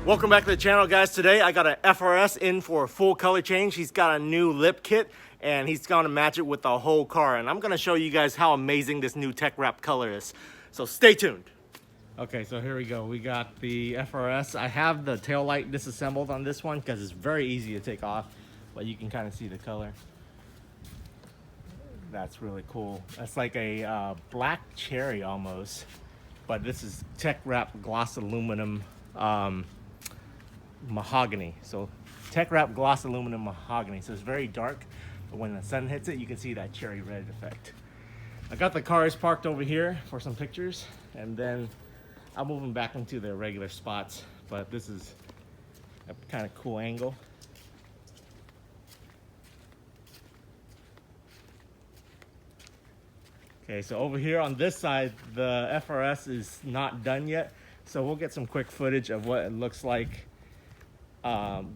Welcome back to the channel, guys. Today I got an FRS in for a full color change. He's got a new lip kit and he's gonna match it with the whole car, and I'm gonna show you guys how amazing this new tech wrap color is, so stay tuned. Okay, so here we go. We got the FRS. I have the tail light disassembled on this one because it's very easy to take off, but you can kind of see the color. That's really cool. That's like a black cherry almost, but this is tech wrap gloss aluminum mahogany. So tech wrap gloss aluminum mahogany, so it's very dark, but when the sun hits it you can see that cherry red effect. I got the cars parked over here for some pictures, and then I'll move them back into their regular spots, but this is a kind of cool angle. Okay, so over here on this side the FRS is not done yet, so we'll get some quick footage of what it looks like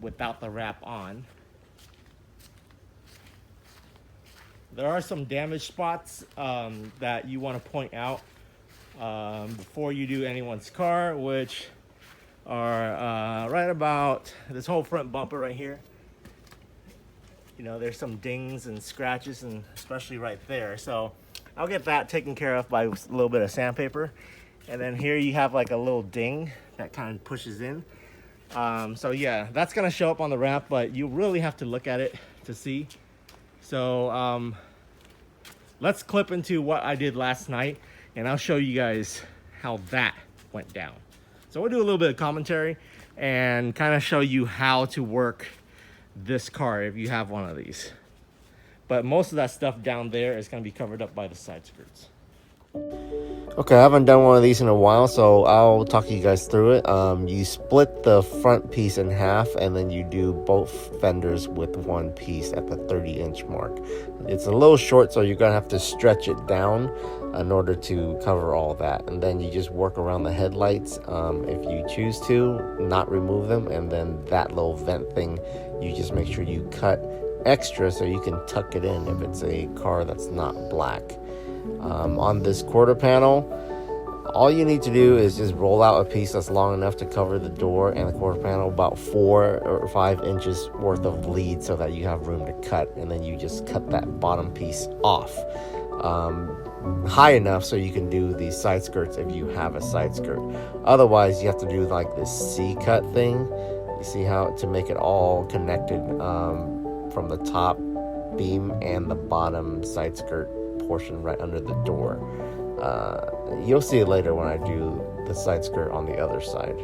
without the wrap on. There are some damaged spots that you want to point out before you do anyone's car, which are right about this whole front bumper right here. You know, there's some dings and scratches, and especially right there. So I'll get that taken care of by a little bit of sandpaper. And then here you have like a little ding that kind of pushes in. So yeah, that's gonna show up on the wrap, but you really have to look at it to see. So let's clip into what I did last night, and I'll show you guys how that went down. So we'll do a little bit of commentary and kind of show you how to work this car if you have one of these. But most of that stuff down there is going to be covered up by the side skirts. Okay, I haven't done one of these in a while, so I'll talk you guys through it. You split the front piece in half, and then you do both fenders with one piece at the 30-inch mark. It's a little short, so you're going to have to stretch it down in order to cover all that. And then you just work around the headlights if you choose to, not remove them. And then that little vent thing, you just make sure you cut extra so you can tuck it in if it's a car that's not black. On this quarter panel, all you need to do is just roll out a piece that's long enough to cover the door and the quarter panel, about 4 or 5 inches worth of lead, so that you have room to cut, and then you just cut that bottom piece off high enough so you can do the side skirts if you have a side skirt. Otherwise you have to do like this C-cut thing. You see how to make it all connected from the top beam and the bottom side skirt portion right under the door. You'll see it later when I do the side skirt on the other side.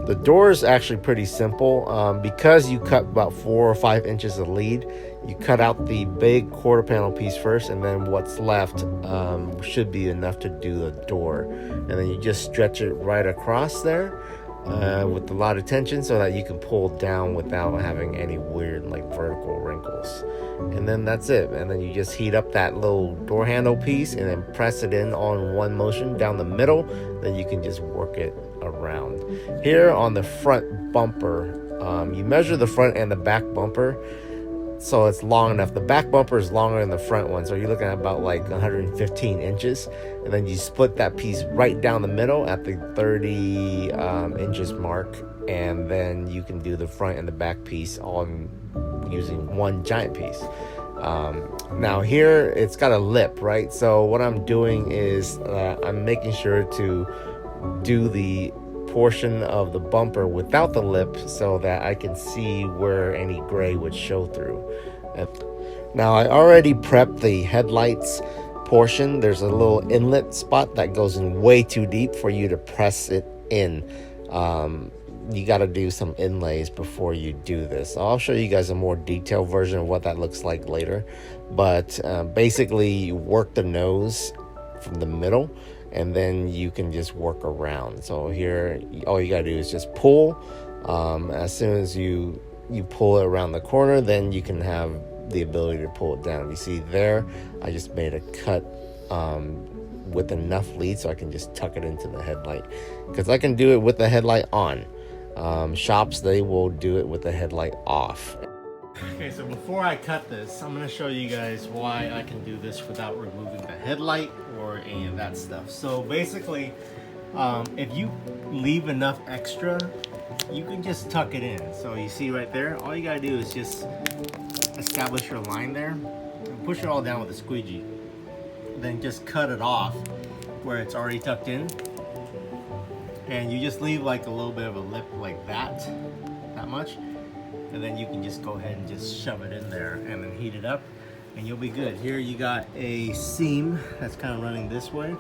The door is actually pretty simple. Because you cut about 4 or 5 inches of lead, you cut out the big quarter panel piece first, and then what's left should be enough to do the door. And then you just stretch it right across there with a lot of tension, so that you can pull down without having any weird like vertical wrinkles. And then that's it. And then you just heat up that little door handle piece and then press it in on one motion down the middle. Then you can just work it around. Here on the front bumper, you measure the front and the back bumper so it's long enough. The back bumper is longer than the front one, so you're looking at about like 115 inches. And then you split that piece right down the middle at the 30 inches mark, and then you can do the front and the back piece all using one giant piece. Now here it's got a lip, right? So what I'm doing is I'm making sure to do the portion of the bumper without the lip so that I can see where any gray would show through. Now I already prepped the headlights portion. There's a little inlet spot that goes in way too deep for you to press it in. You got to do some inlays before you do this. I'll show you guys a more detailed version of what that looks like later, but basically you work the nose from the middle, and then you can just work around. So here, all you gotta do is just pull. As soon as you pull it around the corner, then you can have the ability to pull it down. You see there, I just made a cut with enough lead so I can just tuck it into the headlight, because I can do it with the headlight on. Shops, they will do it with the headlight off. Okay, so before I cut this, I'm gonna show you guys why I can do this without removing the headlight or any of that stuff. So basically, if you leave enough extra, you can just tuck it in. So you see right there, all you gotta do is just establish your line there and push it all down with a squeegee. Then just cut it off where it's already tucked in. And you just leave like a little bit of a lip like that much. And then you can just go ahead and just shove it in there and then heat it up and you'll be good. Here you got a seam that's kind of running this way.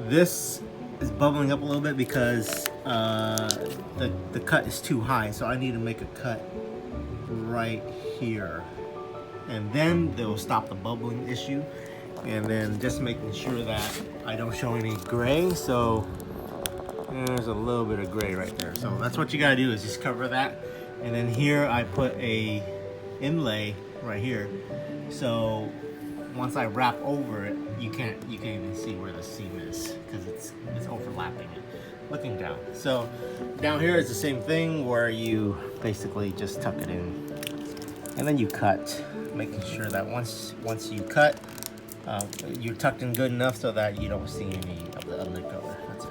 This is bubbling up a little bit because the cut is too high, so I need to make a cut right here. And then they'll stop the bubbling issue. And then just making sure that I don't show any gray, so there's a little bit of gray right there. So that's what you gotta do, is just cover that. And then here I put a inlay right here. So once I wrap over it, you can't even see where the seam is because it's overlapping it, looking down. So down here is the same thing where you basically just tuck it in and then you cut, making sure that once you cut, you're tucked in good enough so that you don't see any of the undercover. That's it.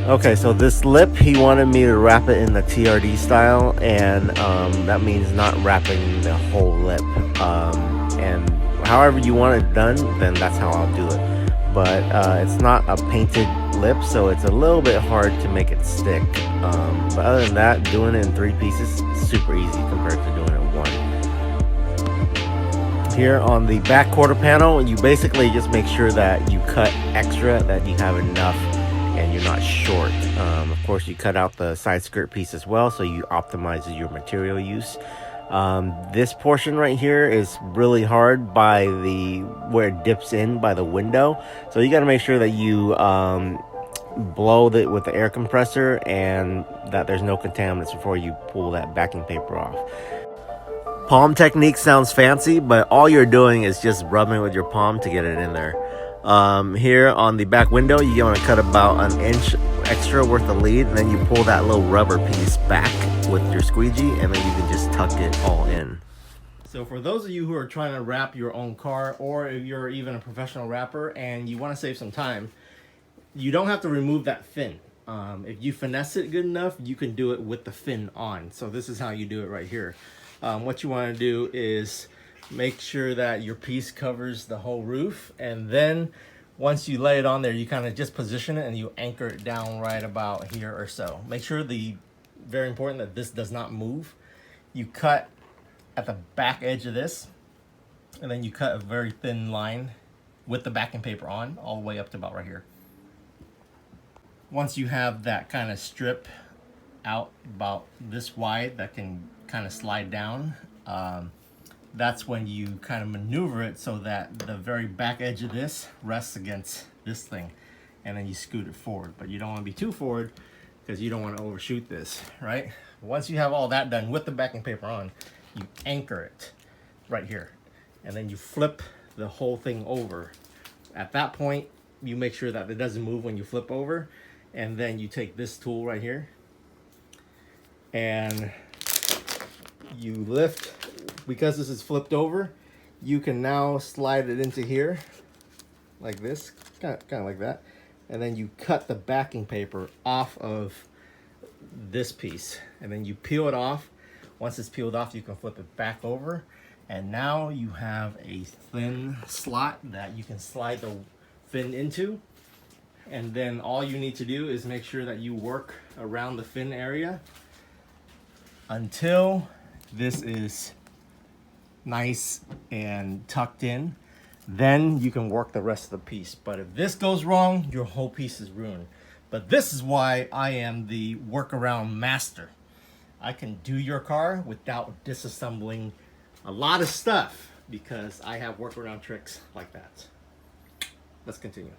Okay, so this lip, he wanted me to wrap it in the TRD style, and that means not wrapping the whole lip. And however you want it done, then that's how I'll do it. But it's not a painted lip, so it's a little bit hard to make it stick. But other than that, doing it in 3 pieces is super easy compared to doing it in 1. Here on the back quarter panel, you basically just make sure that you cut extra, that you have enough and you're not short. Of course, you cut out the side skirt piece as well, so you optimize your material use. This portion right here is really hard by where it dips in by the window, so you got to make sure that you blow it with the air compressor and that there's no contaminants before you pull that backing paper off. Palm technique sounds fancy, but all you're doing is just rubbing with your palm to get it in there. Here on the back window, you want to cut about 1 inch extra worth of lead, and then you pull that little rubber piece back with your squeegee, and then you can just tuck it all in. So for those of you who are trying to wrap your own car, or if you're even a professional wrapper and you want to save some time, you don't have to remove that fin. If you finesse it good enough, you can do it with the fin on. So this is how you do it right here. What you want to do is make sure that your piece covers the whole roof, and then once you lay it on there, you kind of just position it and you anchor it down right about here or so. Make sure, very important, that this does not move. You cut at the back edge of this, and then you cut a very thin line with the backing paper on all the way up to about right here. Once you have that kind of strip out about this wide that can kind of slide down, that's when you kind of maneuver it so that the very back edge of this rests against this thing, and then you scoot it forward. But you don't want to be too forward because you don't want to overshoot this, right? Once you have all that done with the backing paper on, you anchor it right here, and then you flip the whole thing over. At that point, you make sure that it doesn't move when you flip over, and then you take this tool right here and you lift. Because this is flipped over, you can now slide it into here like this, kind of like that, and then you cut the backing paper off of this piece, and then you peel it off. Once it's peeled off, you can flip it back over, and now you have a thin slot that you can slide the fin into. And then all you need to do is make sure that you work around the fin area until this is nice and tucked in. Then you can work the rest of the piece. But if this goes wrong, your whole piece is ruined. But this is why I am the workaround master. I can do your car without disassembling a lot of stuff because I have workaround tricks like that. Let's continue.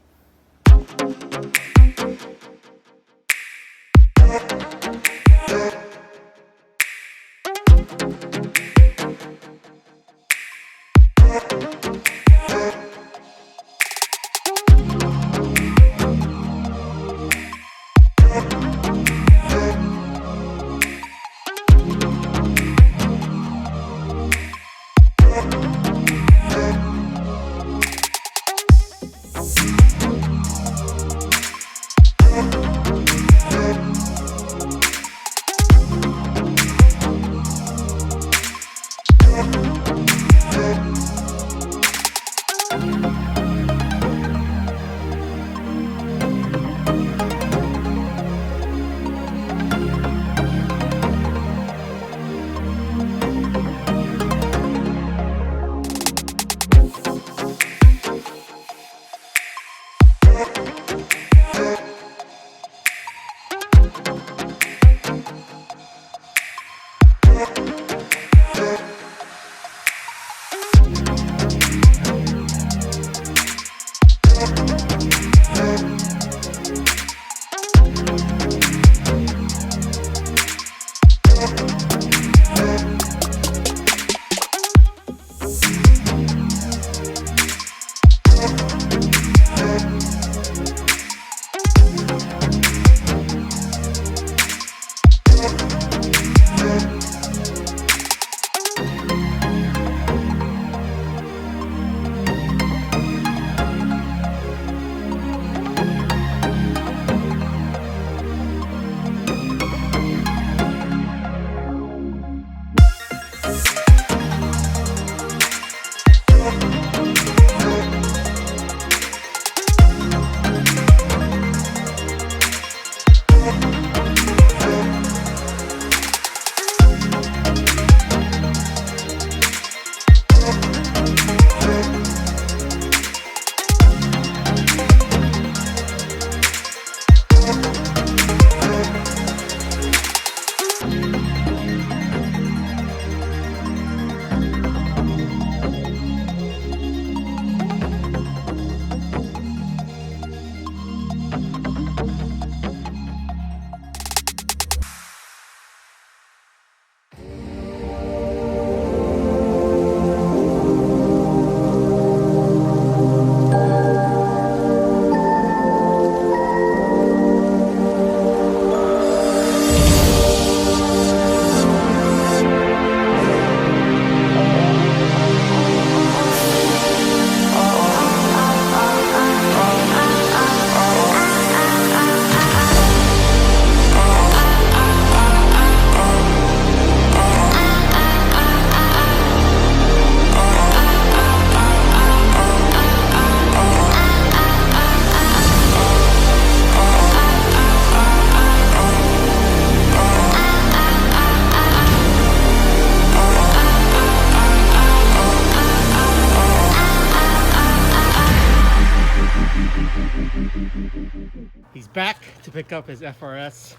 He's back to pick up his FRS.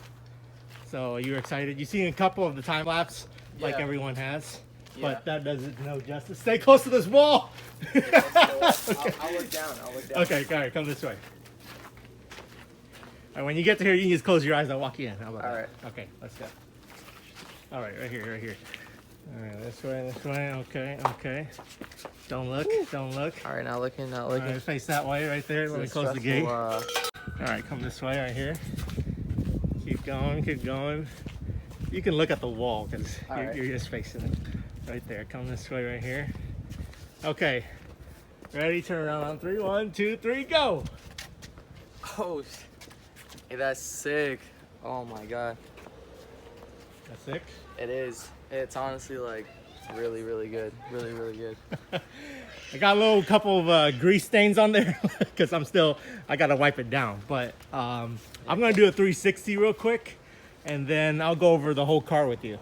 So you're excited. You've seen a couple of the time lapse like everyone has. Yeah. But that doesn't no justice. Stay close to this wall. Okay. I'll look down. Okay, all right, come this way. All right, when you get to here, you can just close your eyes. I'll walk you in. How about that? Right. Okay, let's go. All right, right here. All right, this way. Okay. Don't look. All right, not looking. All right, face that way, right there. Let me close the gate. All right, come this way, right here. Keep going. You can look at the wall because you're just facing it. Right there. Come this way, right here. Okay. Ready? Turn around on 3. 1, 2, 3, go. Oh, hey, that's sick. Oh my god. That's 6. It is. It's honestly like really, really good. Really, really good. I got a little couple of grease stains on there because I gotta wipe it down. But I'm gonna do a 360 real quick, and then I'll go over the whole car with you.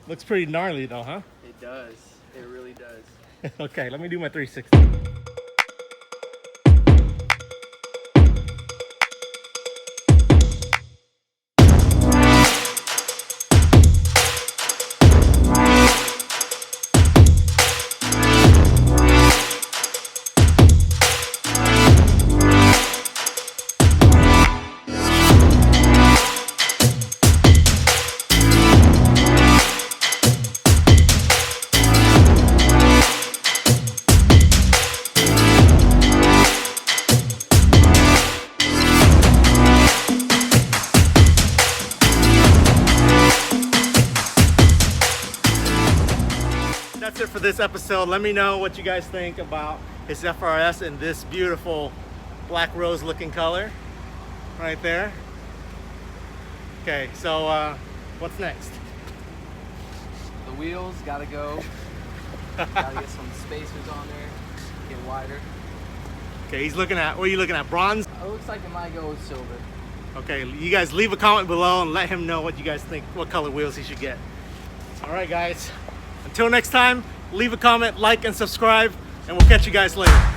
Looks pretty gnarly though, huh? It does. It really does. Okay, let me do my 360. That's it for this episode. Let me know what you guys think about his FRS in this beautiful black rose looking color right there. Okay, so what's next? The wheels gotta go. Gotta get some spacers on there. Get wider. Okay, he's looking at, what are you looking at, bronze? It looks like it might go with silver. Okay, you guys leave a comment below and let him know what you guys think, what color wheels he should get. All right, guys. Until next time, leave a comment, like, and subscribe, and we'll catch you guys later.